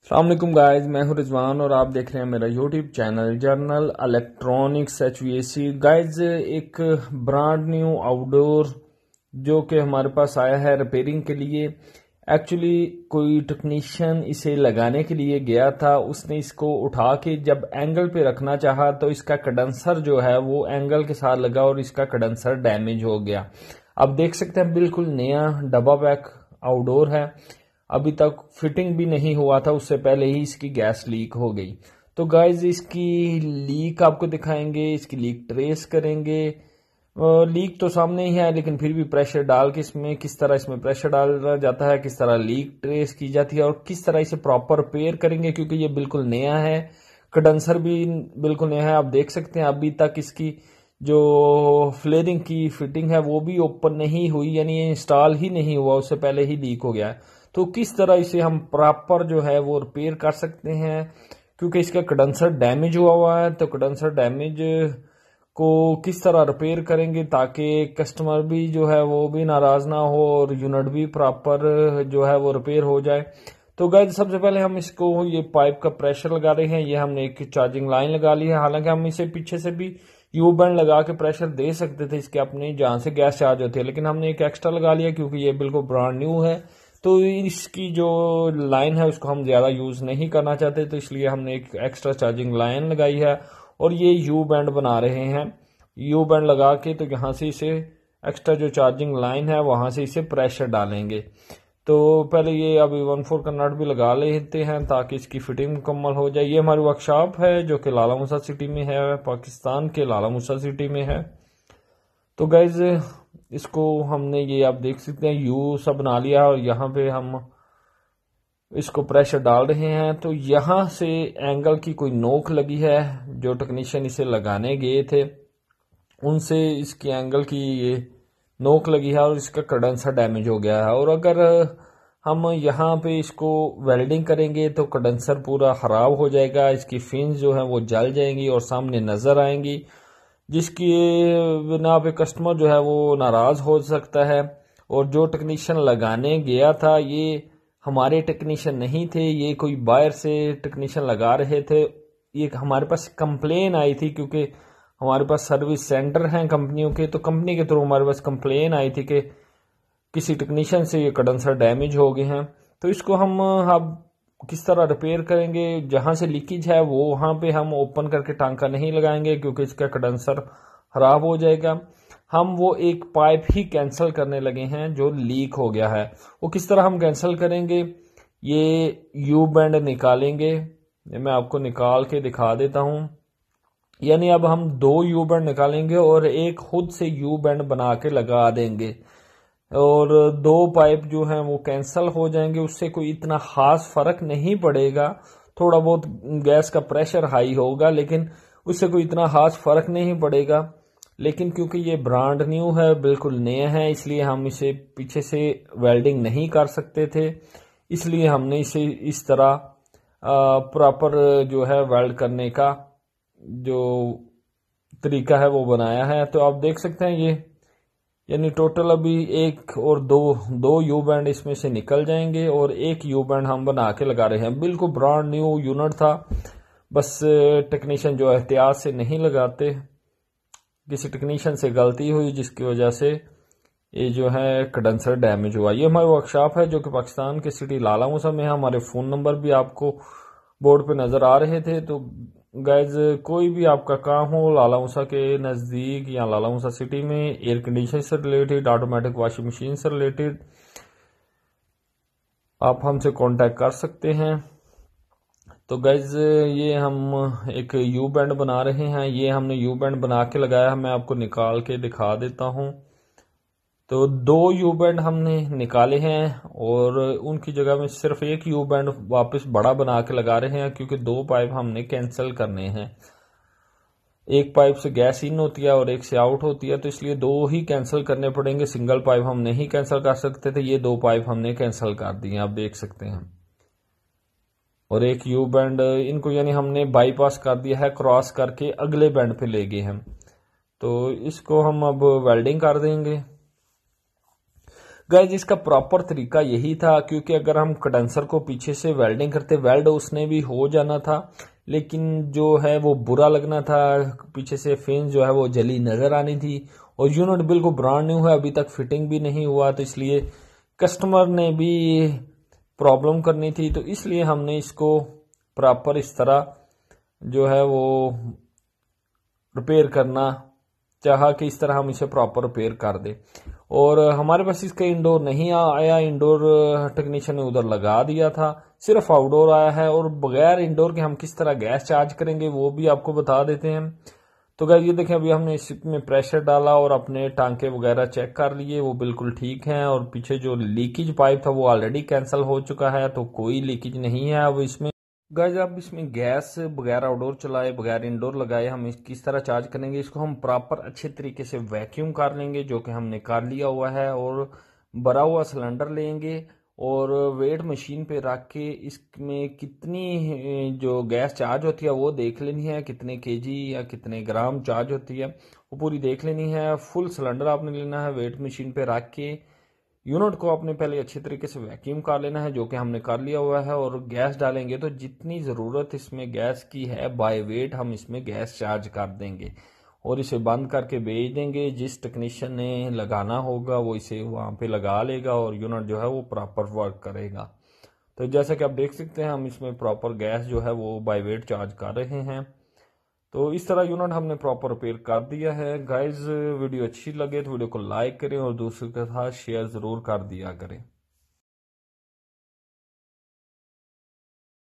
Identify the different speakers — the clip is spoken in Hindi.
Speaker 1: अस्सलाम वालेकुम गाइस, मैं हूं रिजवान और आप देख रहे हैं मेरा YouTube channel journal electronics HVAC। Guys, एक ब्रांड न्यू आउटडोर जो कि हमारे पास आया है रिपेयरिंग के लिए। एक्चुअली कोई टेक्नीशियन इसे लगाने के लिए गया था, उसने इसको उठा के जब एंगल पे रखना चाहा तो इसका कंडेंसर जो है वो एंगल के साथ लगा और इसका कंडेंसर डैमेज हो गया। अब देख सकते हैं बिल्कुल नया डब्बा पैक आउटडोर है, अभी तक फिटिंग भी नहीं हुआ था, उससे पहले ही इसकी गैस लीक हो गई। तो गाइज इसकी लीक आपको दिखाएंगे, इसकी लीक ट्रेस करेंगे। लीक तो सामने ही है लेकिन फिर भी प्रेशर डाल के इसमें किस तरह इसमें प्रेशर डाला जाता है, किस तरह लीक ट्रेस की जाती है और किस तरह इसे प्रॉपर रिपेयर करेंगे, क्योंकि ये बिल्कुल नया है। कंडेंसर भी बिल्कुल नया है। आप देख सकते हैं अभी तक इसकी जो फ्लेयरिंग की फिटिंग है वो भी ओपन नहीं हुई, यानी ये इंस्टॉल ही नहीं हुआ, उससे पहले ही लीक हो गया है। तो किस तरह इसे हम प्रॉपर जो है वो रिपेयर कर सकते हैं, क्योंकि इसका कंडेंसर डैमेज हुआ है। तो कंडेंसर डैमेज को किस तरह रिपेयर करेंगे ताकि कस्टमर भी जो है वो भी नाराज ना हो और यूनिट भी प्रॉपर जो है वो रिपेयर हो जाए। तो गाइस सबसे पहले हम इसको ये पाइप का प्रेशर लगा रहे हैं। ये हमने एक चार्जिंग लाइन लगा ली है, हालांकि हम इसे पीछे से भी यू बैंड लगा के प्रेशर दे सकते थे इसके अपने जहां से गैस चार्ज होती है, लेकिन हमने एक एक्स्ट्रा लगा लिया क्योंकि ये बिल्कुल ब्रांड न्यू है। तो इसकी जो लाइन है उसको हम ज्यादा यूज नहीं करना चाहते, तो इसलिए हमने एक एक्स्ट्रा चार्जिंग लाइन लगाई है और ये यू बैंड बना रहे हैं। यू बैंड लगा के तो यहाँ से इसे एक्स्ट्रा जो चार्जिंग लाइन है वहां से इसे प्रेशर डालेंगे। तो पहले ये अभी 1/4 का नट भी लगा लेते हैं ताकि इसकी फिटिंग मुकम्मल हो जाए। ये हमारी वर्कशॉप है जो कि लाला मूसा सिटी में है, पाकिस्तान के लाला मूसा सिटी में है। तो गाइज इसको हमने ये आप देख सकते हैं यू सा बना लिया और यहाँ पे हम इसको प्रेशर डाल रहे हैं। तो यहाँ से एंगल की कोई नोक लगी है, जो टेक्नीशियन इसे लगाने गए थे उनसे इसकी एंगल की ये नोक लगी है और इसका कंडेंसर डैमेज हो गया है। और अगर हम यहाँ पे इसको वेल्डिंग करेंगे तो कंडेंसर पूरा खराब हो जाएगा, इसकी फिन्स जो है वो जल जाएंगी और सामने नजर आएंगी, जिसकी बिना पे कस्टमर जो है वो नाराज हो सकता है। और जो टेक्नीशियन लगाने गया था ये हमारे टेक्नीशियन नहीं थे, ये कोई बाहर से टेक्नीशियन लगा रहे थे। ये हमारे पास कंप्लेन आई थी क्योंकि हमारे पास सर्विस सेंटर हैं कंपनियों के, तो कंपनी के थ्रू हमारे पास कंप्लेन आई थी कि किसी टेक्नीशियन से ये कंडेंसर डैमेज हो गए हैं। तो इसको हम अब किस तरह रिपेयर करेंगे, जहां से लीकेज है वो वहां पे हम ओपन करके टांका नहीं लगाएंगे क्योंकि इसका कंडेंसर खराब हो जाएगा। हम वो एक पाइप ही कैंसिल करने लगे हैं जो लीक हो गया है। वो किस तरह हम कैंसिल करेंगे, ये यू बैंड निकालेंगे, मैं आपको निकाल के दिखा देता हूं। यानी अब हम 2 यू बैंड निकालेंगे और एक खुद से यू बैंड बना के लगा देंगे और 2 पाइप जो हैं वो कैंसिल हो जाएंगे। उससे कोई इतना खास फर्क नहीं पड़ेगा, थोड़ा बहुत गैस का प्रेशर हाई होगा लेकिन उससे कोई इतना खास फर्क नहीं पड़ेगा। लेकिन क्योंकि ये ब्रांड न्यू है, बिल्कुल नया है, इसलिए हम इसे पीछे से वेल्डिंग नहीं कर सकते थे, इसलिए हमने इसे इस तरह प्रॉपर जो है वेल्ड करने का जो तरीका है वो बनाया है। तो आप देख सकते हैं ये यानी टोटल अभी 1 और 2 यू बैंड इसमें से निकल जाएंगे और 1 यू बैंड हम बना के लगा रहे हैं। बिल्कुल ब्रांड न्यू यूनिट था, बस टेक्नीशियन जो एहतियात से नहीं लगाते, किसी टेक्नीशियन से गलती हुई जिसकी वजह से ये जो है कंडेंसर डैमेज हुआ। ये हमारी वर्कशॉप है जो कि पाकिस्तान के सिटी लाला मूसा में है। हमारे फोन नंबर भी आपको बोर्ड पे नजर आ रहे थे। तो गाइज कोई भी आपका काम हो लाला मूसा के नजदीक या लाला मूसा सिटी में, एयर कंडीशनर से रिलेटेड, ऑटोमेटिक वॉशिंग मशीन से रिलेटेड, आप हमसे कांटेक्ट कर सकते हैं। तो गाइज ये हम एक यू बैंड बना रहे हैं, ये हमने यू बैंड बना के लगाया है, मैं आपको निकाल के दिखा देता हूं। तो 2 यू बैंड हमने निकाले हैं और उनकी जगह में सिर्फ 1 यू बैंड वापस बड़ा बना के लगा रहे हैं क्योंकि 2 पाइप हमने कैंसिल करने हैं। एक पाइप से गैस इन होती है और एक से आउट होती है, तो इसलिए 2 ही कैंसिल करने पड़ेंगे, सिंगल पाइप हम नहीं कैंसिल कर सकते थे। ये 2 पाइप हमने कैंसिल कर दिए, आप देख सकते हैं। और एक यू बैंड इनको यानी हमने बाईपास कर दिया है, क्रॉस करके अगले बैंड पे ले गए हैं। तो इसको हम अब वेल्डिंग कर देंगे। गाइस इसका प्रॉपर तरीका यही था, क्योंकि अगर हम कंडेंसर को पीछे से वेल्डिंग करते, वेल्ड उसने भी हो जाना था, लेकिन जो है वो बुरा लगना था, पीछे से फिन जो है वो जली नजर आनी थी। और यूनिट बिल्कुल ब्रांड न्यू है, अभी तक फिटिंग भी नहीं हुआ, तो इसलिए कस्टमर ने भी प्रॉब्लम करनी थी, तो इसलिए हमने इसको प्रॉपर इस तरह जो है वो रिपेयर करना चाहा कि इस तरह हम इसे प्रॉपर रिपेयर कर दें। और हमारे पास इसका इंडोर नहीं आया, इंडोर टेक्नीशियन ने उधर लगा दिया था, सिर्फ आउटडोर आया है। और बगैर इंडोर के हम किस तरह गैस चार्ज करेंगे वो भी आपको बता देते हैं। तो गाइस ये देखें, अभी हमने इसमें प्रेशर डाला और अपने टांके वगैरह चेक कर लिए, वो बिल्कुल ठीक हैं। और पीछे जो लीकेज पाइप था वो ऑलरेडी कैंसिल हो चुका है, तो कोई लीकेज नहीं है अब इसमें। गाइस अब इसमें गैस बगैर आउटडोर चलाए, बगैर इंडोर लगाए हम किस तरह चार्ज करेंगे, इसको हम प्रॉपर अच्छे तरीके से वैक्यूम कर लेंगे, जो कि हमने कर लिया हुआ है। और भरा हुआ सिलेंडर लेंगे और वेट मशीन पे रख के इसमें कितनी जो गैस चार्ज होती है वो देख लेनी है, कितने केजी या कितने ग्राम चार्ज होती है वो पूरी देख लेनी है। फुल सिलेंडर आपने लेना है, वेट मशीन पे रख के यूनिट को आपने पहले अच्छे तरीके से वैक्यूम कर लेना है, जो कि हमने कर लिया हुआ है। और गैस डालेंगे तो जितनी ज़रूरत इसमें गैस की है बाय वेट हम इसमें गैस चार्ज कर देंगे और इसे बंद करके भेज देंगे। जिस टेक्नीशियन ने लगाना होगा वो इसे वहाँ पे लगा लेगा और यूनिट जो है वो प्रॉपर वर्क करेगा। तो जैसा कि आप देख सकते हैं हम इसमें प्रॉपर गैस जो है वो बाय वेट चार्ज कर रहे हैं। तो इस तरह यूनिट हमने प्रॉपर रिपेयर कर दिया है। गाइज वीडियो अच्छी लगे तो वीडियो को लाइक करें और दूसरों के साथ शेयर ज़रूर कर दिया करें।